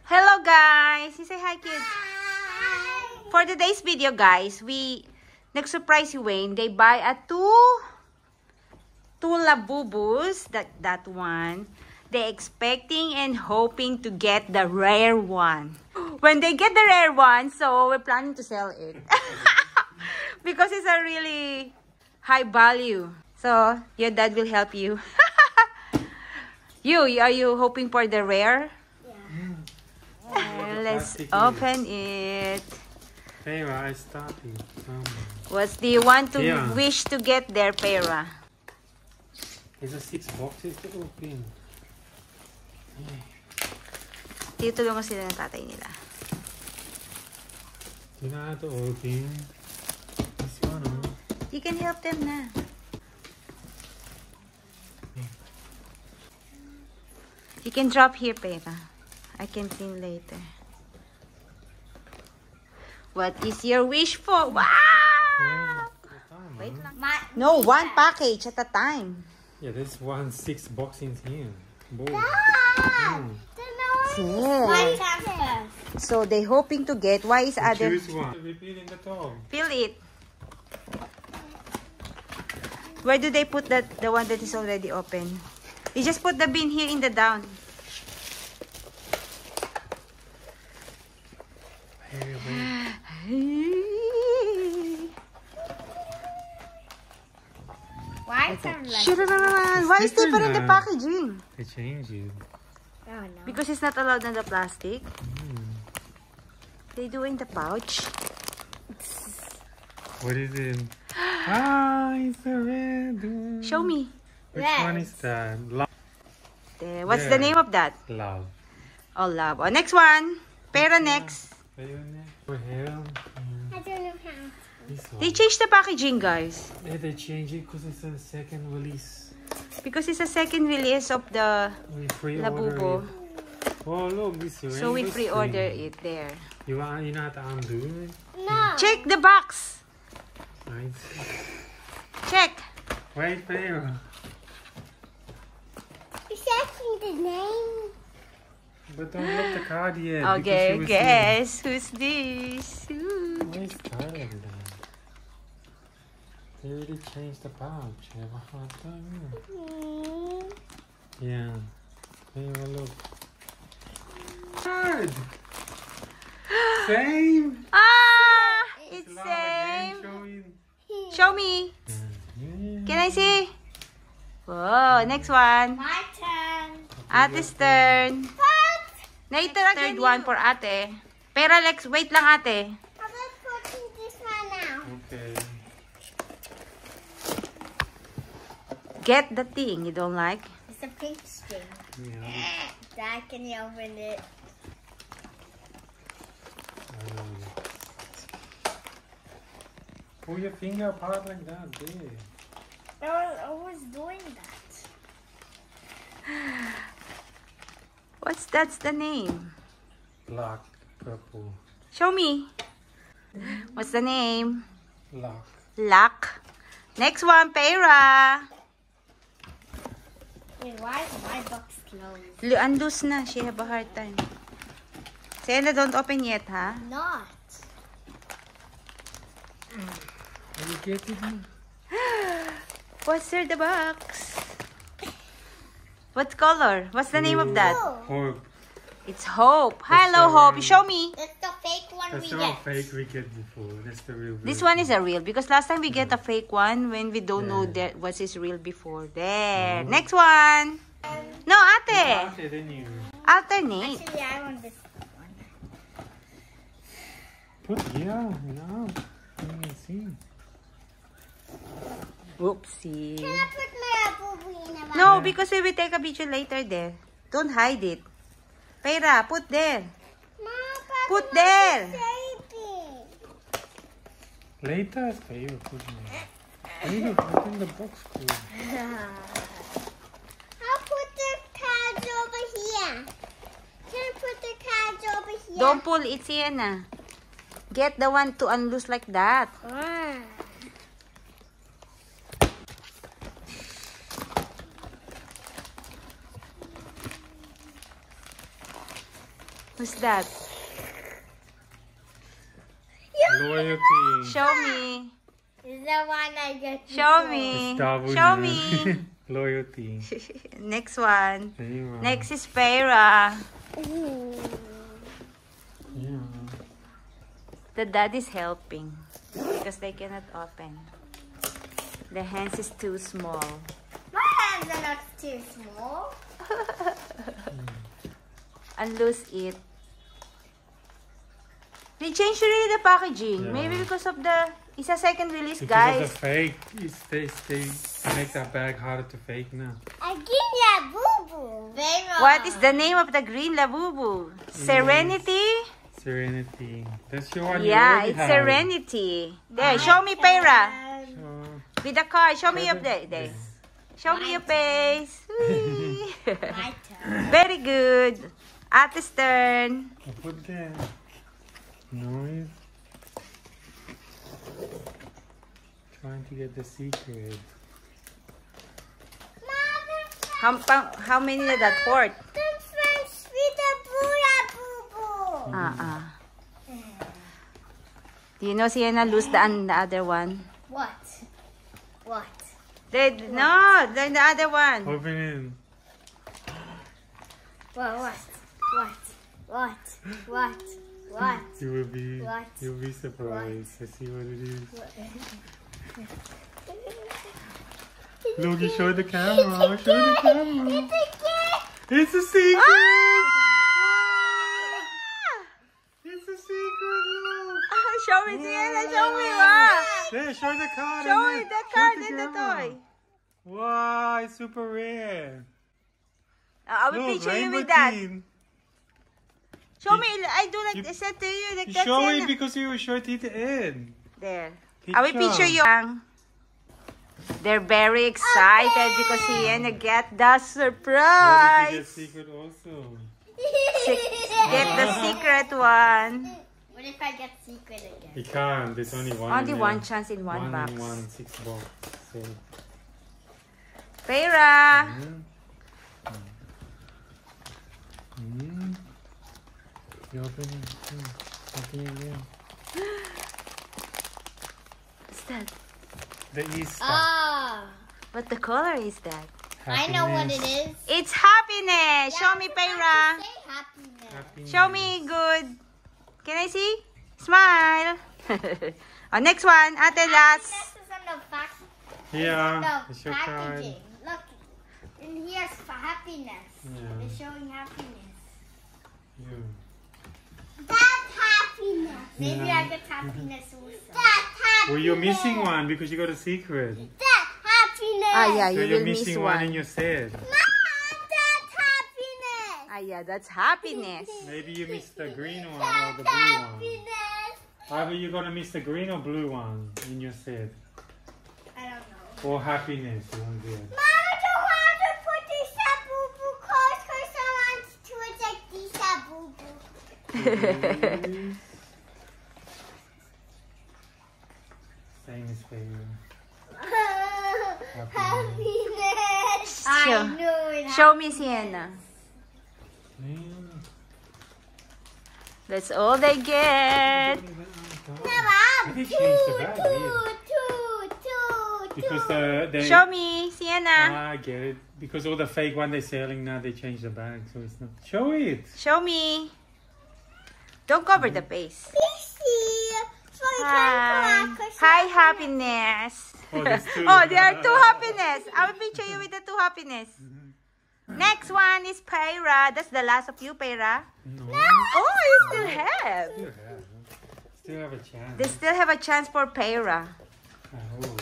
Hello guys! You say hi kids. Hi. For today's video guys, we nag-surprise si Wayne. They buy a two Labubus. That one. They expecting and hoping to get the rare one. When they get the rare one, so we're planning to sell it. Because it's a really high value. So your dad will help you. Are you hoping for the rare? Let's open it. Pera, I started. What do you want to wish to get there, Pera? There's a 6 boxes to open. Tutulungan sila ng tatay nila. You know how to open this one, huh? You can help them na. You can drop here, Pera. I can clean later. What is your wish for? Wow! Wait lang. No, one package at a time. Yeah, there's 6 boxes here. Boom. Yeah. So they hoping to get. Why is other? Choose one. Repeat in the top. Fill it. Where do they put the one that is already open? You just put the bin here in the down. Why is different in the packaging? They change it. Oh, no. Because it's not allowed in the plastic. They do in the pouch. What is it? Ah, it's a red one. Show me. Which one is that? Love. There. What's the name of that? Love. Oh, love. Oh, next one. Pera next. For him. I don't know how. This one. They changed the packaging, guys. Yeah, they change it because it's a second release. Because it's a second release of the We pre-order Labubu. it. Oh, look, this is So we pre-order it there. You know how to undo it? No. Check the box. Right. Check. Wait, Pera. You're checking the name. But don't look the card yet. Okay, guess who's this? Ooh. Why is that over there? They already changed the pouch. I have a hard time here. Yeah. Pera, look. Card! Same! Ah! It's Love again, same. showing. Show me. Yeah. Can I see? Whoa, next one. My turn. Ate's turn. What? Later, third one for ate. Pera, Lex, wait lang ate. How about putting this one now? Okay. Get the thing you don't like. It's a pink string. Yeah. Dad, can you open it? Pull your finger apart like that, there. I was doing that. That's the name. Black, purple, Show me. What's the name? black. Luck. Next one, Pera. Wait, why is my box closed? Unloose na. She have a hard time. Sena, don't open yet, ha? Not. Will you get it? What's in the box? What color? What's the name of that? Hope. It's Hope. That's Hello, the Hope. one. Show me. That's the fake one That's we the get. fake we get before. That's the real. This one is a real because last time we get a fake one when we don't know Yeah. that what is real before. There. Next one. No, ate. Okay, then you Alternate. Actually, I want this one. put no. Let me see. Oopsie. Can I put my Labubu in a box? No, because we will take a picture later there. Don't hide it. Pera, put there. Mom, Put there. Later, okay, you put me. Later, put in the box. Please. I'll put the cards over here. Can I put the cards over here? Don't pull it, Sienna. Get the one to unloose like that. Ah. Who's that? Loyalty. Show me. Is the one I get. Show me. It's W. Show me. Loyalty. Next one. Feyre. Next is Feyre. Yeah. The dad is helping because they cannot open. The hands is too small. My hands are not too small. Unloose it. They changed really the packaging. Yeah. Maybe because of the... It's a second release, Because guys. of the fake, they make that bag harder to fake now. Again, yeah, boo boo. What is the name of the green Labubu? Serenity? Serenity. That's your one. You Yeah, already it's had. Serenity. There, show me Feyre. Sure. With the card, show me your Further- there. Show me your face. Whee. My turn. Very good. Ate's turn. Put that noise. Trying to get the secret. How many na that port? The French with the boo boo. Do you know Sienna lose the other one? What? What? No, the other one. Open it. What? You will be. What? You'll be surprised. I see what it is. Look, you show the camera. Show the camera. It's a gift. It's a secret. Ah! It's a secret. Look. Show me, Sienna. Show me. Wow. There, show the card. Show and me then- the show card and the camera. toy. Wow, it's super rare. I will Look, picture you rainbow with that. team. Show me. I do like You- I said to you. Like You that, show Sienna. it because you will show it at the end. There. I will picture you. They're very Oh, excited because Sienna get the What if you surprise. get secret also? Get the secret one. What if I get secret again? You can't. There's only one. Only in one there. chance in one box. in one 6 box. So. Feyre. You open it. Open it again. What's that? The Easter. Ah, What the color is that? I know what it is. It's happiness. Show me, Feyre. Say happiness. Happiness. Show me good. Can I see? Smile. Oh, next one. Ate last. Happiness is on the back. Yeah, The it's your card. packaging. Look, and here's for happiness. Yeah. They're showing happiness. You. That's happiness. Maybe Yeah. I get happiness also. That's happiness. Well, you're missing one because you got a secret. That's happiness. Ah, yeah, So you you're will miss missing one in one. your set. Mom, that's happiness. Ah, yeah, that's happiness. Maybe you missed the green one or That's the blue one. happiness. Either you're gonna miss the green or blue one in your set. I don't know. Or happiness. You want to do it. Mom, I don't want to put this up boo-boo clothes because I want to take these up boo-boo. Same as favorite. Happiness. I Show- knew it. Show me, Sienna. That's all they get. I think she needs the bag, Because they Show me, Sienna. I get it. Because all the fake one they're selling now, they change the bag, so it's not. Show it. Show me. Don't cover the face. Hi. Hi, happiness. Oh, there's two. Oh, there are two happiness. I will picture you with the two happiness. Next one is Feyre. That's the last of you, Feyre. No. Oh, you still have. Still have a chance. They still have a chance for Feyre. Oh.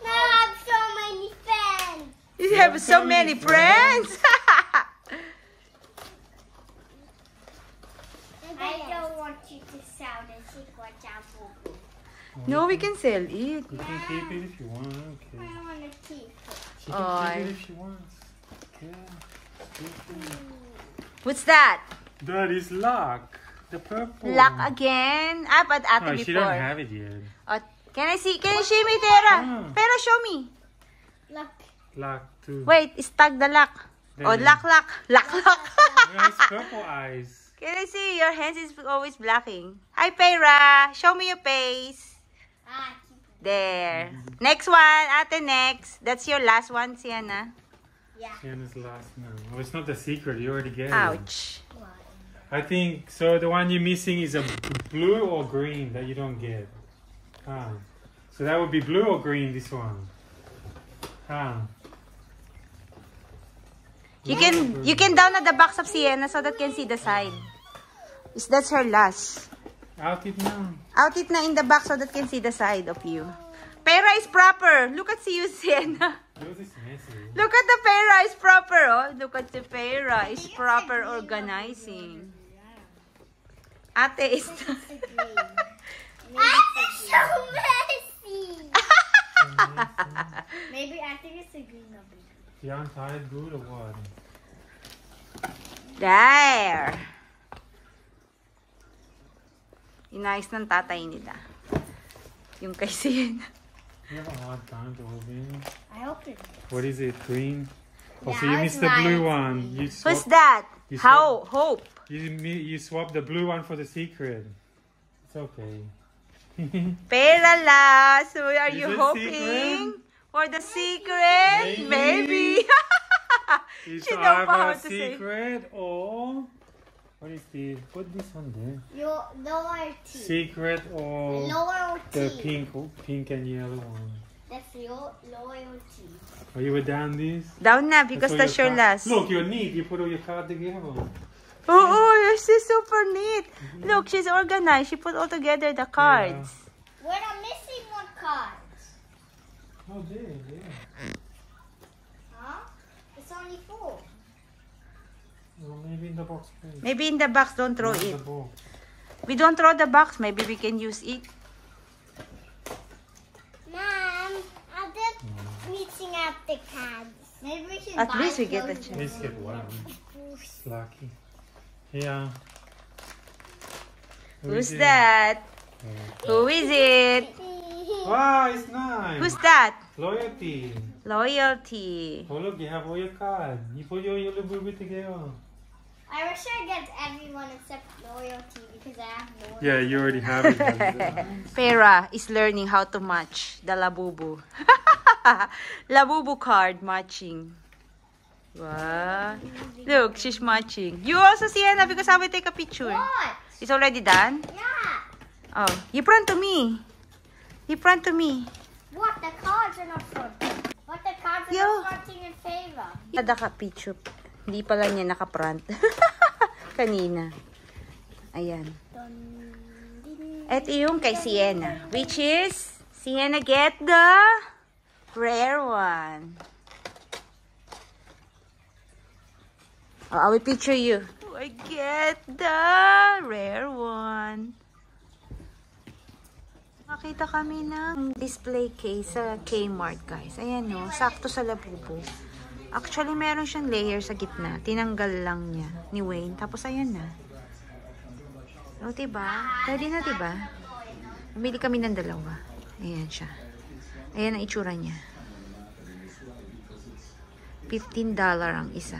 Now I have so many fans. You have so many friends. I don't want you to sell the secret boo-boo. No, we can sell it. You can keep it if you want. Okay. I want to keep it. She can Oy. keep it if she wants. Yeah. Keep it. What's that? That is luck. The purple. Luck again. Ah, but ate Oh, before. she don't have it yet. Oh, can I see? Can you show me, Tera? Ah. Pero show me. Look. Luck too. Wait, stag the luck. Oh, lock. It has purple eyes. Can I see your hands is always blocking? Hi, Pera. Show me your face. There. Next one. Ate, next. That's your last one, Sienna. Yeah. Sienna's last now. Oh, it's not the secret. You already get it. Ouch. I think so. The one you're missing is a blue or green that you don't get. So that would be blue or green. This one. You can download the box of Sienna so that can see the side. That's her last. Out it now. Out it na in the box so that can see the side of you. Pera is proper. Look at you, Sienna. Yours is messy. Look at the Pera is proper. Oh, look at the Pera is proper organizing. Ate is. I'm so messy. Maybe I think it's a green number. You untied good or what? There. Inayos ng tatay nila. Yung kay Sienna. You have a hard time to open. I opened it. What is it? Green? Oh, so Now you it's missed the blue mine. one. You Who's swap, that? You How? Hope. you swapped the blue one for the secret. It's okay. Pera last. So are Is you it hoping for the secret? Maybe. Is She don't know how either to say. secret or what is this? Put this one there. Your lower T. Secret or Lower the T. pink and yellow one. That's your lower T. Oh, you were down this? Down na because that's your last. Look, you're neat. You put all your cards together. Oh, she's super neat. Look, she's organized. She put all together the cards. We're not missing one card. Oh, there. Huh? It's only 4. Well, maybe in the box. Please. Maybe in the box, don't throw In it. the box. We don't throw the box. Maybe we can use it. Mom, I'm just reaching out the cards. Maybe we should At buy least we get a those chance. Let's get one. Lucky. Yeah. Who's is it? that? Who is it? Wow, it's nice. Who's that? Loyalty. Loyalty. Oh, look, you have all your cards. You put your yellow baby together. I wish I get everyone except loyalty because I have no. Yeah, you already have it. Pera is learning how to match the Labubu. Labubu card matching. Wow. Look, she's matching. You also, Sienna, because I will take a picture. What? It's already done? Yeah. Oh, you front to me. You front to me. What? The cards are not fronting. What? The cards are Yo. not fronting in favor. Kada ka picture. Hindi pala niya naka-front. Kanina. Ayan. Ito yung kay Sienna. Which is, Sienna get the rare one. Oh, I will picture you. I get the rare one. Nakita kami ng display case sa Kmart, guys. Ayan no, sakto sa Labubu. Actually, meron siyang layer sa gitna. Tinanggal lang niya ni Wayne. Tapos ayan na. O, diba? Ready na, diba? Bumili kami ng dalawa. Ayan siya. Ayan ang itsura niya. $15 ang isa.